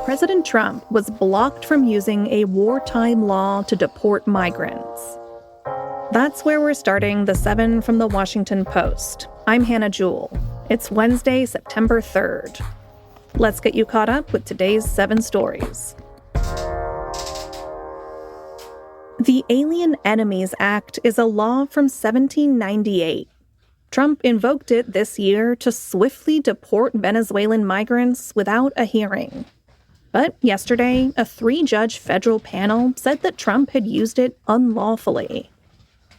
President Trump was blocked from using a wartime law to deport migrants. That's where we're starting the 7 from the Washington Post. I'm Hannah Jewell. It's Wednesday, September 3rd. Let's get you caught up with today's 7 stories. The Alien Enemies Act is a law from 1798. Trump invoked it this year to swiftly deport Venezuelan migrants without a hearing. But yesterday, a 3-judge federal panel said that Trump had used it unlawfully.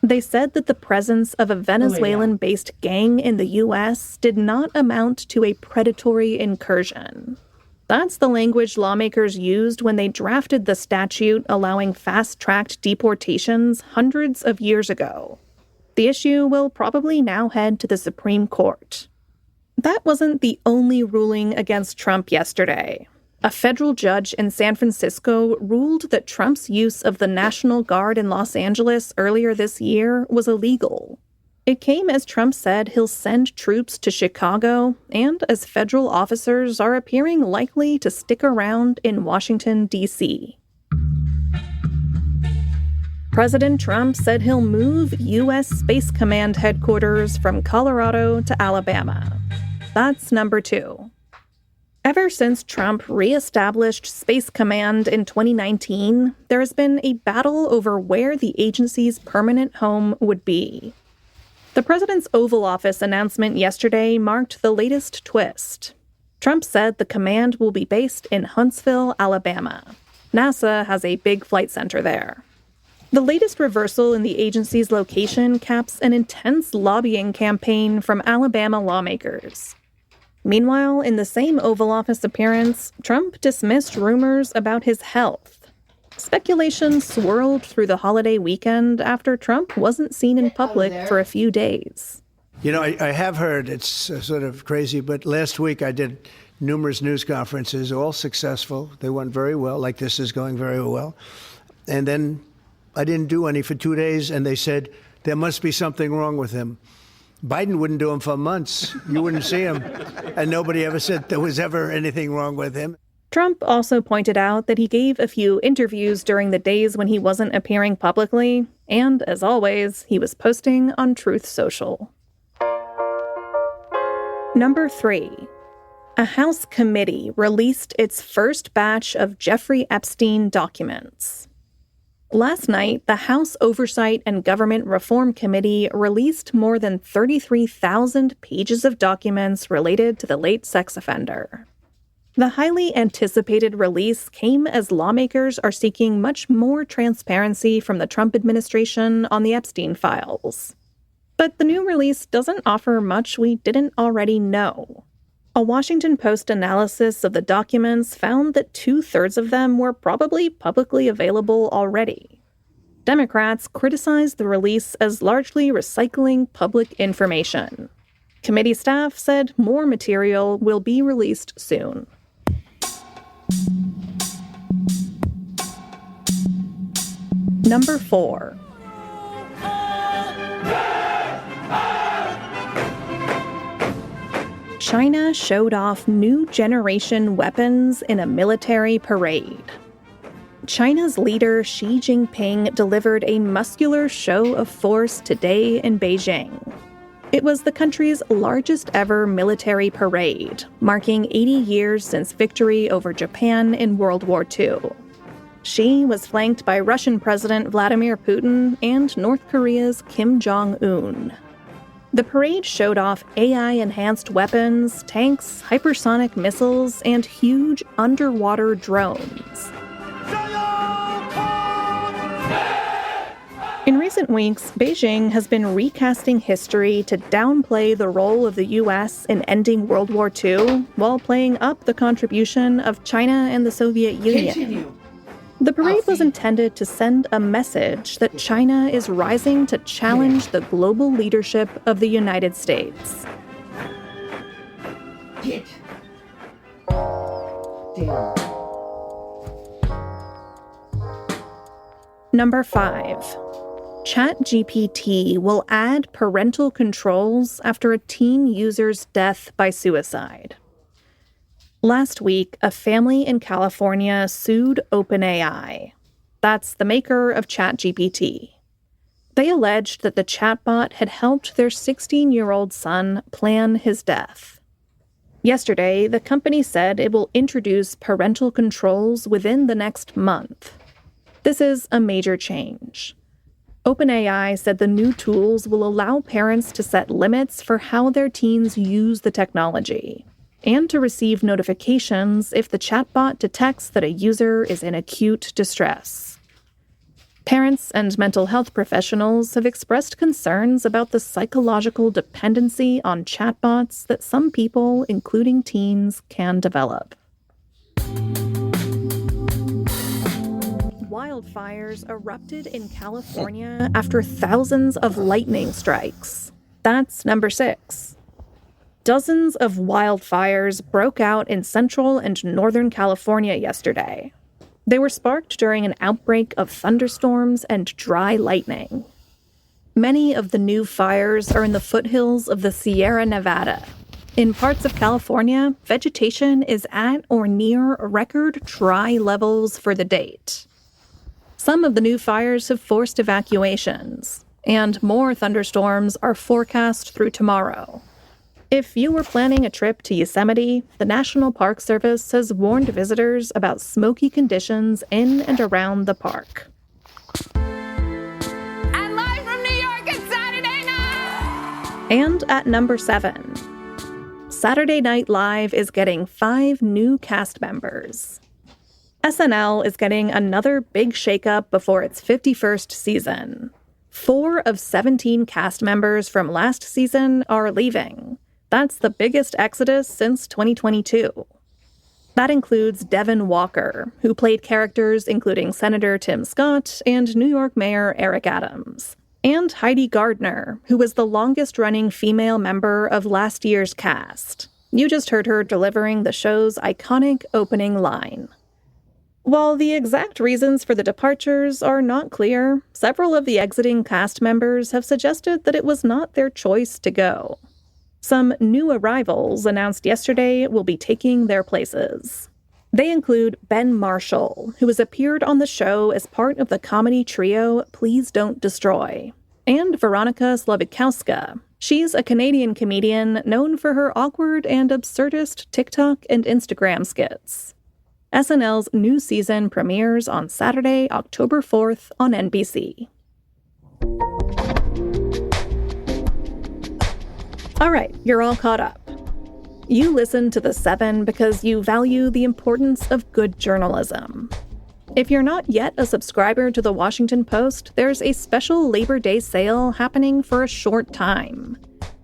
They said that the presence of a Venezuelan-based gang in the U.S. did not amount to a predatory incursion. That's the language lawmakers used when they drafted the statute allowing fast-tracked deportations hundreds of years ago. The issue will probably now head to the Supreme Court. That wasn't the only ruling against Trump yesterday. A federal judge in San Francisco ruled that Trump's use of the National Guard in Los Angeles earlier this year was illegal. It came as Trump said he'll send troops to Chicago, and as federal officers are appearing likely to stick around in Washington, D.C. President Trump said he'll move U.S. Space Command headquarters from Colorado to Alabama. That's number 2. Ever since Trump reestablished Space Command in 2019, there has been a battle over where the agency's permanent home would be. The president's Oval Office announcement yesterday marked the latest twist. Trump said the command will be based in Huntsville, Alabama. NASA has a big flight center there. The latest reversal in the agency's location caps an intense lobbying campaign from Alabama lawmakers. Meanwhile, in the same Oval Office appearance, Trump dismissed rumors about his health. Speculation swirled through the holiday weekend after Trump wasn't seen in public for a few days. You know, I have heard, it's sort of crazy, but last week I did numerous news conferences, all successful. They went very well, like this is going very well. And then I didn't do any for 2 days, and they said, there must be something wrong with him. Biden wouldn't do him for months. You wouldn't see him. And nobody ever said there was ever anything wrong with him. Trump also pointed out that he gave a few interviews during the days when he wasn't appearing publicly, and as always, he was posting on Truth Social. Number 3. A House committee released its first batch of Jeffrey Epstein documents. Last night, the House Oversight and Government Reform Committee released more than 33,000 pages of documents related to the late sex offender. The highly anticipated release came as lawmakers are seeking much more transparency from the Trump administration on the Epstein Files. But the new release doesn't offer much we didn't already know. A Washington Post analysis of the documents found that 2/3 of them were probably publicly available already. Democrats criticized the release as largely recycling public information. Committee staff said more material will be released soon. Number 4. China showed off new generation weapons in a military parade. China's leader Xi Jinping delivered a muscular show of force today in Beijing. It was the country's largest ever military parade, marking 80 years since victory over Japan in World War II. Xi was flanked by Russian President Vladimir Putin and North Korea's Kim Jong-un. The parade showed off AI-enhanced weapons, tanks, hypersonic missiles, and huge underwater drones. In recent weeks, Beijing has been recasting history to downplay the role of the U.S. in ending World War II while playing up the contribution of China and the Soviet Union. The parade was intended to send a message that China is rising to challenge the global leadership of the United States. Number 5. ChatGPT will add parental controls after a teen user's death by suicide. Last week, a family in California sued OpenAI. That's the maker of ChatGPT. They alleged that the chatbot had helped their 16-year-old son plan his death. Yesterday, the company said it will introduce parental controls within the next month. This is a major change. OpenAI said the new tools will allow parents to set limits for how their teens use the technology, and to receive notifications if the chatbot detects that a user is in acute distress. Parents and mental health professionals have expressed concerns about the psychological dependency on chatbots that some people, including teens, can develop. Wildfires erupted in California after thousands of lightning strikes. That's number 6. Dozens of wildfires broke out in central and northern California yesterday. They were sparked during an outbreak of thunderstorms and dry lightning. Many of the new fires are in the foothills of the Sierra Nevada. In parts of California, vegetation is at or near record dry levels for the date. Some of the new fires have forced evacuations, and more thunderstorms are forecast through tomorrow. If you were planning a trip to Yosemite, the National Park Service has warned visitors about smoky conditions in and around the park. And live from New York, it's Saturday night! And at number 7, Saturday Night Live is getting 5 new cast members. SNL is getting another big shakeup before its 51st season. 4 of 17 cast members from last season are leaving. That's the biggest exodus since 2022. That includes Devin Walker, who played characters including Senator Tim Scott and New York Mayor Eric Adams, and Heidi Gardner, who was the longest-running female member of last year's cast. You just heard her delivering the show's iconic opening line. While the exact reasons for the departures are not clear, several of the exiting cast members have suggested that it was not their choice to go. Some new arrivals announced yesterday will be taking their places. They include Ben Marshall, who has appeared on the show as part of the comedy trio Please Don't Destroy, and Veronica Slobodkowska. She's a Canadian comedian known for her awkward and absurdist TikTok and Instagram skits. SNL's new season premieres on Saturday, October 4th on NBC. All right, you're all caught up. You listen to The 7 because you value the importance of good journalism. If you're not yet a subscriber to The Washington Post, there's a special Labor Day sale happening for a short time.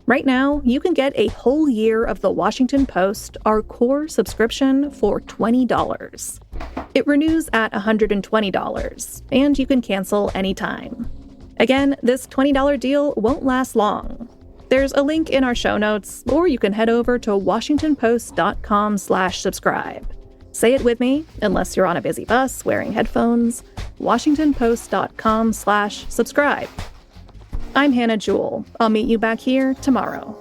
Right now, you can get a whole year of The Washington Post, our core subscription, for $20. It renews at $120, and you can cancel anytime. Again, this $20 deal won't last long. There's a link in our show notes, or you can head over to washingtonpost.com/subscribe. Say it with me, unless you're on a busy bus wearing headphones, washingtonpost.com/subscribe. I'm Hannah Jewell. I'll meet you back here tomorrow.